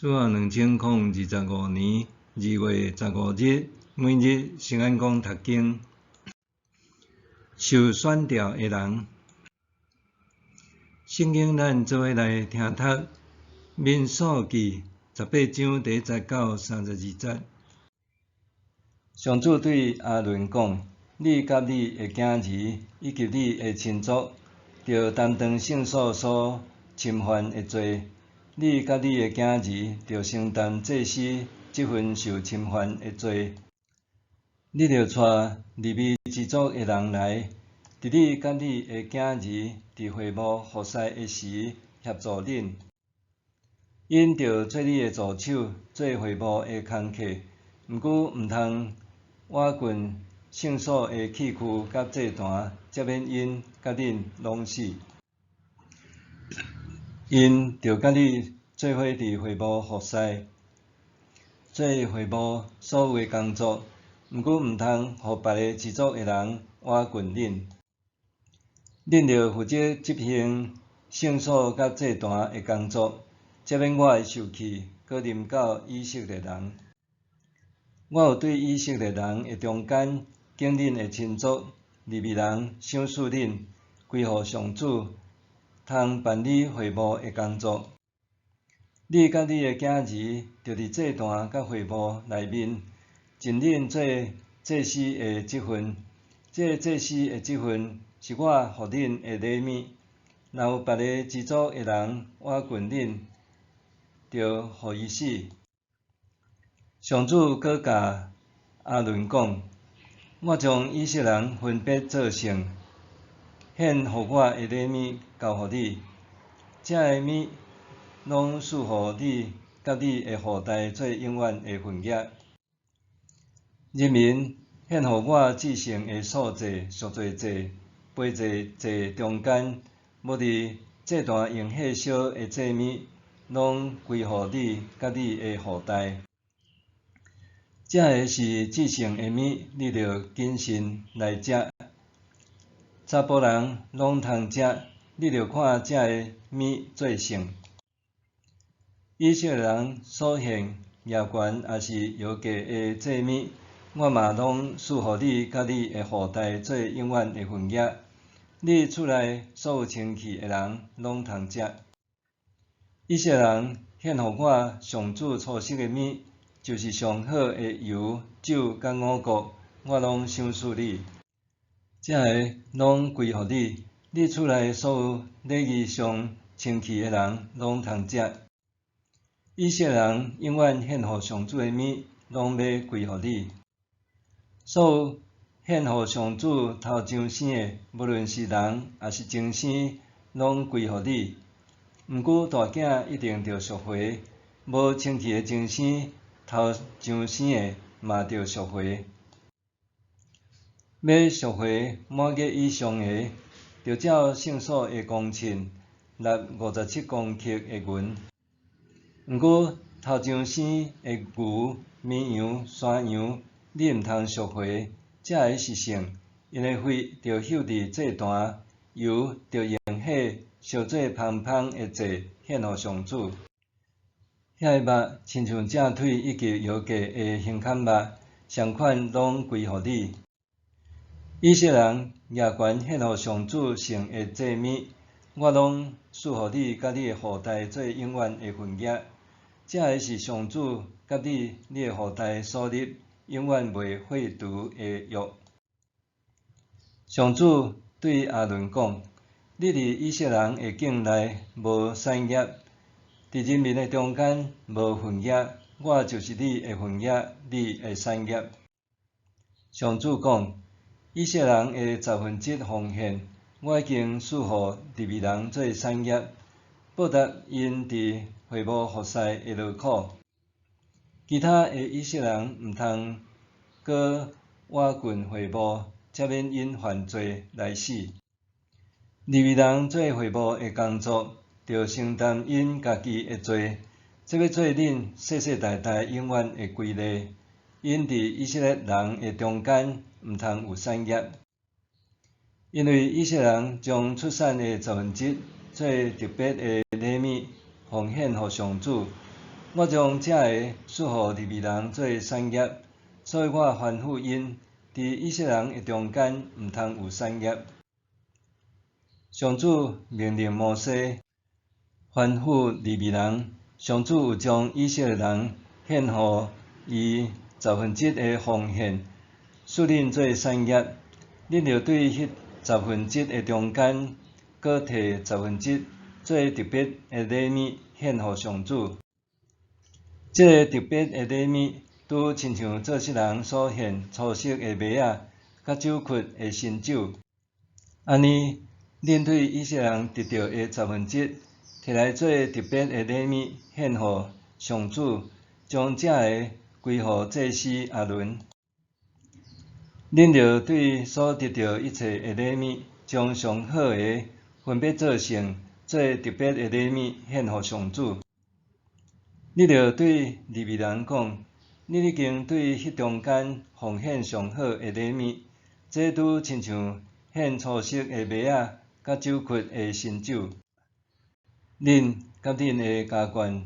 主后2025年2月15日，每日圣安宫读经，受选召的人。圣经咱做伙来听读《民数记》18章第19、32节。上主对阿伦讲：你甲你的囝儿以及你的亲族，着担当圣所所侵犯的罪。你甲你的囝儿着承担祭司这份受侵犯的罪。你着带利未支族的人来，伫你甲你的囝儿伫会幕服侍的时协助恁。因着做你的助手，做会幕的工课，毋过毋通挖掘圣所的器具甲祭坛，则免因甲恁拢死。因着甲你做伙伫会幕服侍，做会幕所有的工作，毋过毋通互别个支族的人挖掘恁。恁着负责执行圣所甲祭坛的工作，则免我的受气搁临到以色列人。我有对以色列人的中间，经恁的亲族利未人赏赐恁，归互上主，通办理会幕的工作。你甲你的囝儿，着伫祭坛甲会幕内面，尽恁做祭司的职分。这祭司的职分是我互恁的礼物。若有别个支族的人挖掘恁，着互伊死。上主搁甲阿伦讲：我将以色列人分别做圣，献互我的礼物交互你。这个物拢赐互你甲你的后代做永远的份约。人民献互我至圣的素祭、赎罪祭、陪祭祭中间，无伫祭坛用火烧的祭物，拢归互你甲你的后代。这个是至圣的物，你着谨慎来食。查甫人拢通食，你着看这个物做圣。以色列人所献耶悬也是摇价的祭物，我嘛拢赐互你甲你的后代做永远的份约。你厝内所有清气的人拢通食。以色列人献互我上主初熟的物，就是上好的油、酒甲五谷，我拢赏赐你。这个拢归互你。你厝内所有礼仪上清气的人拢通食。以色列人永远献互上主的物，拢要归互你。所有献互上主头上生的，无论是人也是精生，拢归互你。毋过大囝一定着赎回，无清气的精生，头上生的嘛着赎回。要赎回满月以上的，着照圣所的公称，纳57公克的银。毋过头上生的牛、绵羊、山羊，你毋通赎回，这个是圣，因的血着朽伫祭坛，油着用火烧做芳芳的祭，献互上主。遐个肉亲像正腿以及摇价的胸坎肉，相款拢归互你。以色列人耶悬献互上主圣的祭物，我拢赐互你甲你的后代做永远的份约。这个是上主甲你的后代所立，永远袂废除的约。上主对阿伦讲：你伫以色列人的境内无产业，伫人民的中间无份约，我就是你的份约，你的产业。上主讲：以色列人的1/10奉献，我已经赐互利未人做产业，报答因伫会幕服侍的劳苦。其他的以色列人毋通搁挖掘会幕，则免因犯罪来死。利未人做会幕的工作，着承担因家己的罪，这要做恁世世代代永远的规例。因伫以色列人的中间毋通有产业，因为以色列人将出产的10%做特别的礼物奉献互上主，我将这个赐予利未人做产业，所以我吩咐因，伫以色列人的中间毋通有产业。上主命令摩西吩咐利未人，上主有将以色列人献予伊1/10的奉献，赐恁做产业。恁着对迄1/10的中间，搁摕1/10做特别的礼物献予上主。这个特别的礼物，拄亲像做职人所献初熟的麦仔，甲酒曲的新酒。安尼，恁对以色列人得到的1/10，摕来做特别的礼物献予上主，将这个归予祭司阿伦。恁着对所得到一切的礼物，将上好的分别做成，做特别的礼物献予上主。你着对利未人讲，你已经对迄中间奉献上好的礼物，这拄亲像献初熟的麦仔甲酒曲的新酒。恁甲恁的家眷，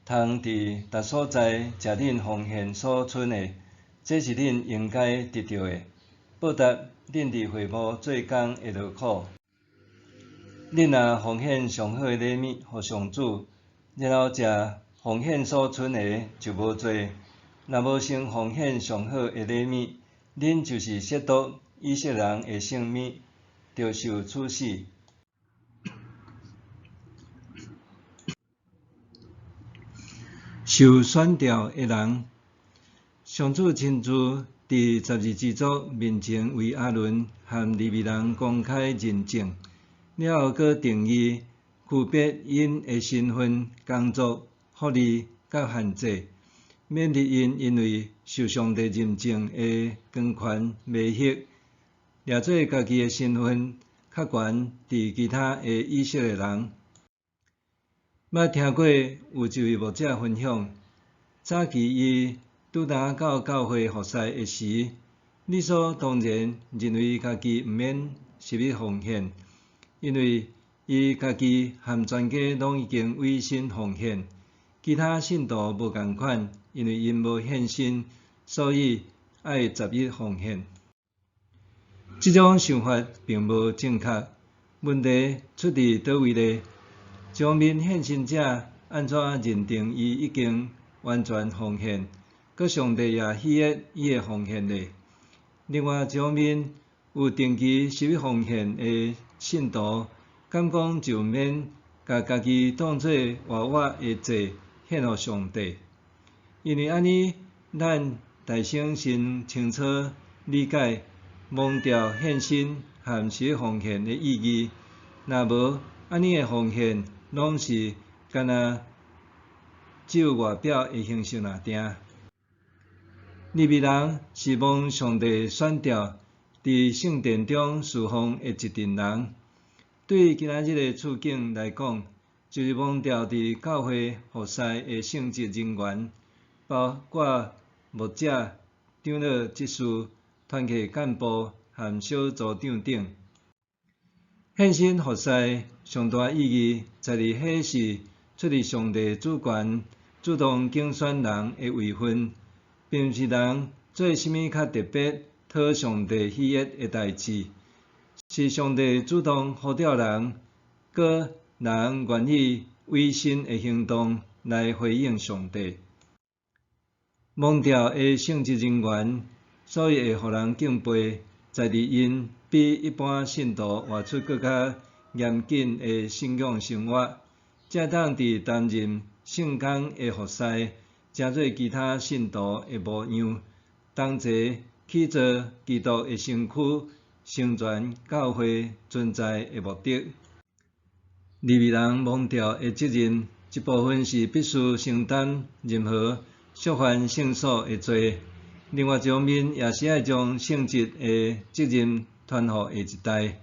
通伫逐所在食恁奉献所剩的，这是恁应该得到的，报答恁伫会幕做工的劳苦。恁若奉献上好的礼物予上主，然后食奉献所剩的就无罪。若无先奉献上好的礼物，恁就是亵渎以色列人的性命，着受处死。受选召的人，上主亲自伫12支族面前为阿伦和利未人公开认证，了后搁定义区别因的身份、工作、福利甲限制，免得因为受上帝认证的权未获，掠做家己的身份较悬伫其他的以色列人。捌听过有一位牧者分享，早期伊拄呾到教会服侍的时，理所当然认为家己毋免实力奉献，因为伊家己和全家拢已经委身奉献。其他信徒无共款，因为因无献身，所以爱11奉献。这种想法并无正确。问题出伫倒位呢？上面献身者安怎认定伊已经完全奉献，佮上帝也喜悦伊的奉献呢？另外一方面，有定期11奉献的信徒，敢讲就免甲家己当作活活的祭献予上帝？因为安尼，咱大省先清楚理解蒙召献身和11奉献的意义。若无，安尼的奉献拢是干那照外表的形式尔定。利未人是蒙上帝选召，伫圣殿中侍奉的一群人。对今仔日的处境来讲，就是蒙召伫教会服侍的圣职人员，包括牧者、长老、执事、团契干部和小组长等。献身服侍上大意义在于迄是出于上帝主权主动竞选人的位分，并毋是人做甚物较特别讨上帝喜悦的代志，是上帝主动呼召人，佮人愿意委身的行动来回应上帝。蒙召的圣职人员，所以会互人敬佩，在于因比一般信徒活出更较严谨的信仰生活，才当伫担任圣工的服侍，诚做其他信徒的模样，同齐去做基督的身躯，成全教会存在的目的。利未人蒙召的责任，一部分是必须承担任何触犯圣所的罪，另外一方面也是爱将圣职的责任传予下一代。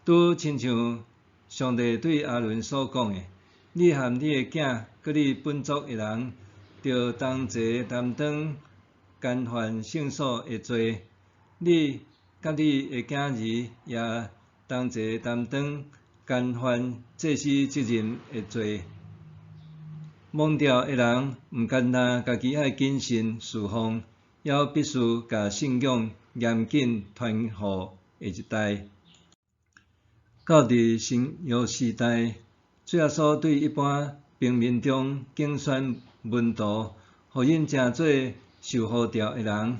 拄亲像上帝对阿伦所讲的：“你和你的囝，佮你本族的人，着同齐担当干犯圣所的罪。你甲你的囝儿也同齐担当干犯祭司责任的罪。”蒙召的人毋单单家己爱谨慎侍奉，也必须甲信仰严谨传互下一代。到伫新约时代，主耶稣对一般平民中竞选门徒，互因诚做受呼召的人。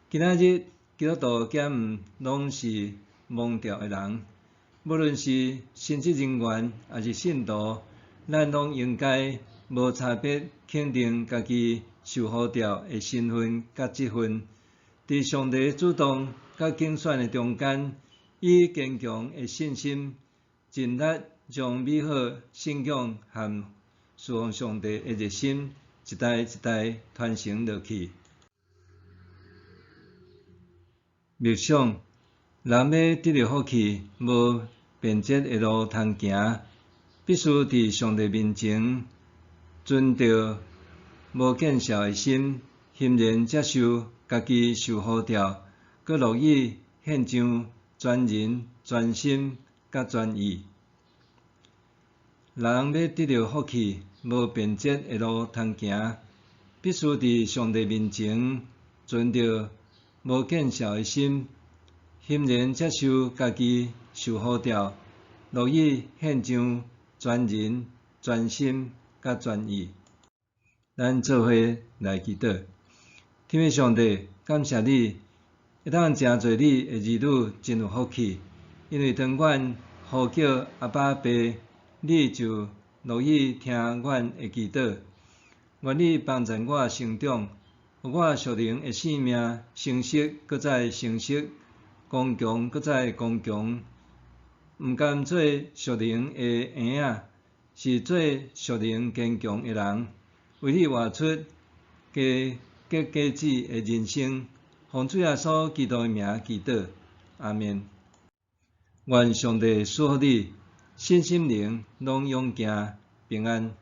今仔日基督徒减毋拢是蒙召的人，无论是神职人员还是信徒，咱拢应该无差别肯定家己受呼召的身份甲职分，伫上帝主动甲竞选的中间，以坚强的信心，尽力将美好信仰和侍奉上帝的热心，一代一代传承落去。默想，人要得到福气，无便捷的路通行，必须伫上帝面前，存着无见笑的心，欣然接受家己受呼召，佮乐意献上全人、全心佮全意。人要得到福气，无便捷的路通行，必须伫上帝面前，存着无见笑的心，欣然接受家己受呼召，乐意献上全人、全心佮全意。咱做伙来祈祷，天父上帝，感谢你，会当真做你的儿女真有福气，因为当阮呼叫阿爸爸，你就乐意听阮的祈祷。愿你帮助我成长，互我属灵的生命成熟，搁再成熟，刚强搁再刚强，毋甘做属灵的婴仔，是做属灵坚强的人，为你活出加结子的人生。奉主耶稣基督的名祈祷，阿们。愿上帝赐福你，身心灵拢勇行平安。